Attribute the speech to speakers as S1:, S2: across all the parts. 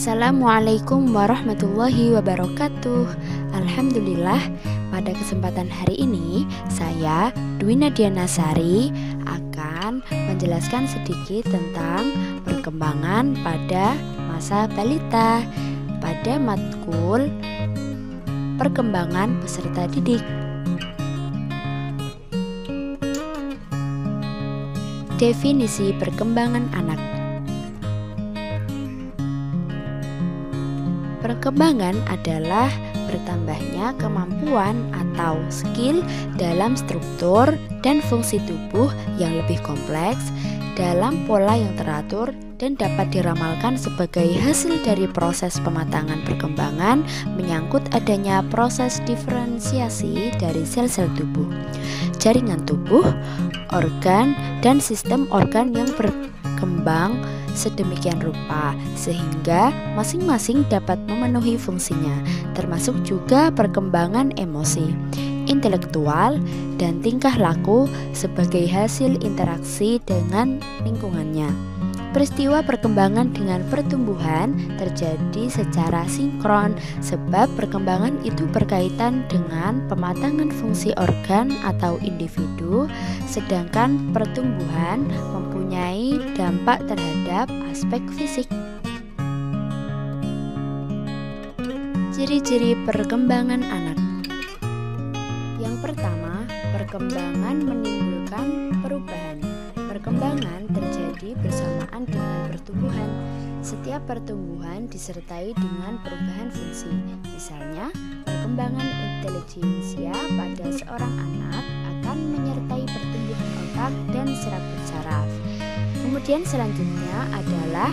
S1: Assalamualaikum warahmatullahi wabarakatuh. Alhamdulillah, pada kesempatan hari ini saya Dwi Nadia Nasari akan menjelaskan sedikit tentang perkembangan pada masa balita pada matkul perkembangan peserta didik. Definisi perkembangan anak. Perkembangan adalah bertambahnya kemampuan atau skill dalam struktur dan fungsi tubuh yang lebih kompleks dalam pola yang teratur dan dapat diramalkan sebagai hasil dari proses pematangan perkembangan menyangkut adanya proses diferensiasi dari sel-sel tubuh, jaringan tubuh, organ, dan sistem organ yang berkembang sedemikian rupa sehingga masing-masing dapat memenuhi fungsinya, termasuk juga perkembangan emosi, intelektual, dan tingkah laku sebagai hasil interaksi dengan lingkungannya. Peristiwa perkembangan dengan pertumbuhan terjadi secara sinkron sebab perkembangan itu berkaitan dengan pematangan fungsi organ atau individu, sedangkan pertumbuhan mempunyai dampak terhadap aspek fisik. Ciri-ciri perkembangan anak. Yang pertama, perkembangan menimbulkan perubahan. Perkembangan terjadi bersamaan dengan pertumbuhan. Setiap pertumbuhan disertai dengan perubahan fungsi. Misalnya, perkembangan intelijensia pada seorang anak akan menyertai pertumbuhan otak dan saraf. Kemudian selanjutnya adalah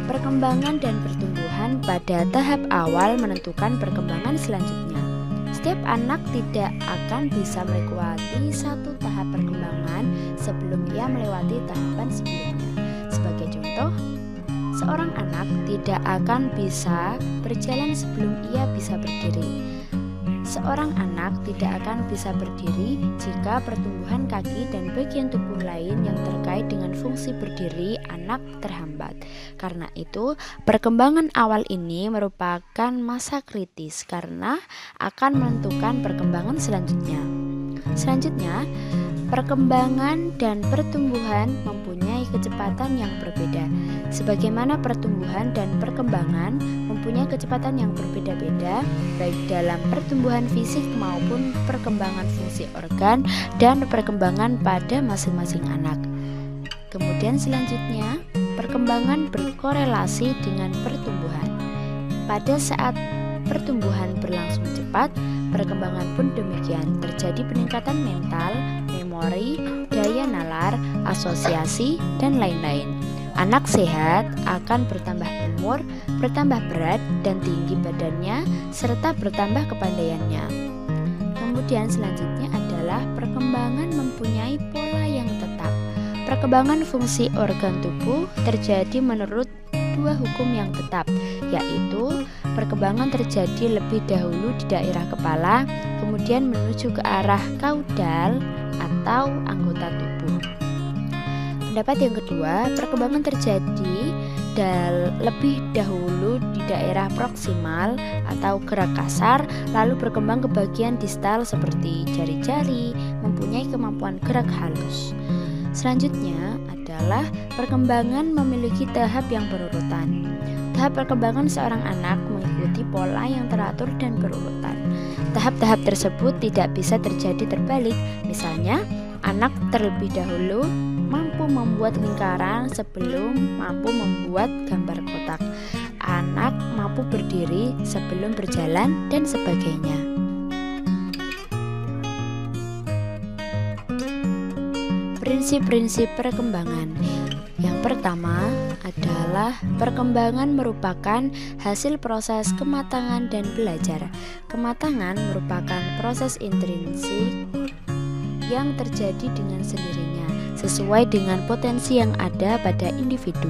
S1: perkembangan dan pertumbuhan pada tahap awal menentukan perkembangan selanjutnya. Setiap anak tidak akan bisa melewati satu tahap perkembangan sebelum ia melewati tahapan sebelumnya. Sebagai contoh, seorang anak tidak akan bisa berjalan sebelum ia bisa berdiri. Seorang anak tidak akan bisa berdiri jika pertumbuhan kaki dan bagian tubuh lain yang terkait dengan fungsi berdiri anak terhambat. Karena itu, perkembangan awal ini merupakan masa kritis karena akan menentukan perkembangan selanjutnya. Selanjutnya, perkembangan dan pertumbuhan mempunyai kecepatan yang berbeda. Sebagaimana pertumbuhan dan perkembangan mempunyai kecepatan yang berbeda-beda, baik dalam pertumbuhan fisik maupun perkembangan fungsi organ dan perkembangan pada masing-masing anak. Kemudian selanjutnya, perkembangan berkorelasi dengan pertumbuhan. Pada saat pertumbuhan berlangsung cepat, perkembangan pun demikian. Terjadi peningkatan mental, memori, daya nalar, asosiasi, dan lain-lain. Anak sehat akan bertambah umur, bertambah berat dan tinggi badannya, serta bertambah kepandaiannya. Kemudian selanjutnya adalah perkembangan mempunyai pola yang tetap. Perkembangan fungsi organ tubuh terjadi menurut dua hukum yang tetap, yaitu perkembangan terjadi lebih dahulu di daerah kepala, kemudian menuju ke arah kaudal atau anggota tubuh. Pendapat yang kedua, perkembangan terjadi lebih dahulu di daerah proksimal atau gerak kasar, lalu berkembang ke bagian distal seperti jari-jari, mempunyai kemampuan gerak halus. Selanjutnya adalah perkembangan memiliki tahap yang berurutan. Tahap perkembangan seorang anak mengikuti pola yang teratur dan berurutan. Tahap-tahap tersebut tidak bisa terjadi terbalik. Misalnya, anak terlebih dahulu mampu membuat lingkaran sebelum mampu membuat gambar kotak. Anak mampu berdiri sebelum berjalan dan sebagainya. Prinsip-prinsip perkembangan. Yang pertama adalah perkembangan merupakan hasil proses kematangan dan belajar. Kematangan merupakan proses intrinsik yang terjadi dengan sendirinya, sesuai dengan potensi yang ada pada individu.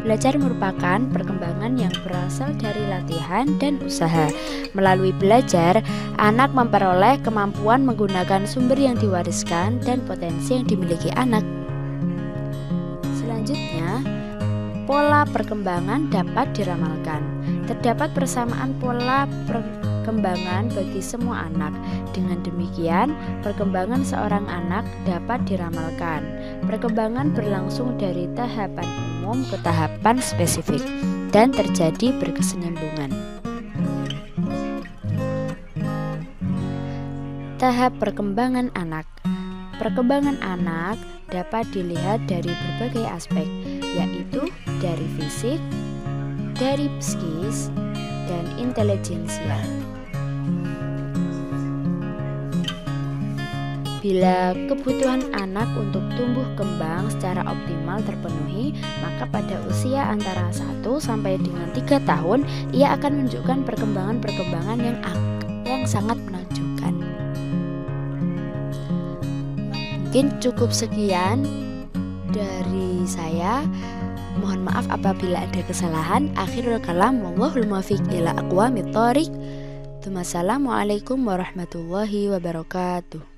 S1: Belajar merupakan perkembangan yang berasal dari latihan dan usaha. Melalui belajar, anak memperoleh kemampuan menggunakan sumber yang diwariskan dan potensi yang dimiliki anak. Selanjutnya, pola perkembangan dapat diramalkan. Terdapat persamaan pola perkembangan bagi semua anak. Dengan demikian, perkembangan seorang anak dapat diramalkan. Perkembangan berlangsung dari tahapan umum ke tahapan spesifik dan terjadi berkesinambungan. Tahap perkembangan anak. Perkembangan anak dapat dilihat dari berbagai aspek, yaitu dari fisik, dari psikis, dan intelijensia. Bila kebutuhan anak untuk tumbuh kembang secara optimal terpenuhi, maka pada usia antara 1 sampai dengan 3 tahun ia akan menunjukkan perkembangan-perkembangan yang sangat menakjubkan. Mungkin cukup sekian dari saya. Mohon maaf apabila ada kesalahan. Akhirul kalam, wallahul muwaffiq ila aqwamit thoriq. Wassalamualaikum warahmatullahi wabarakatuh.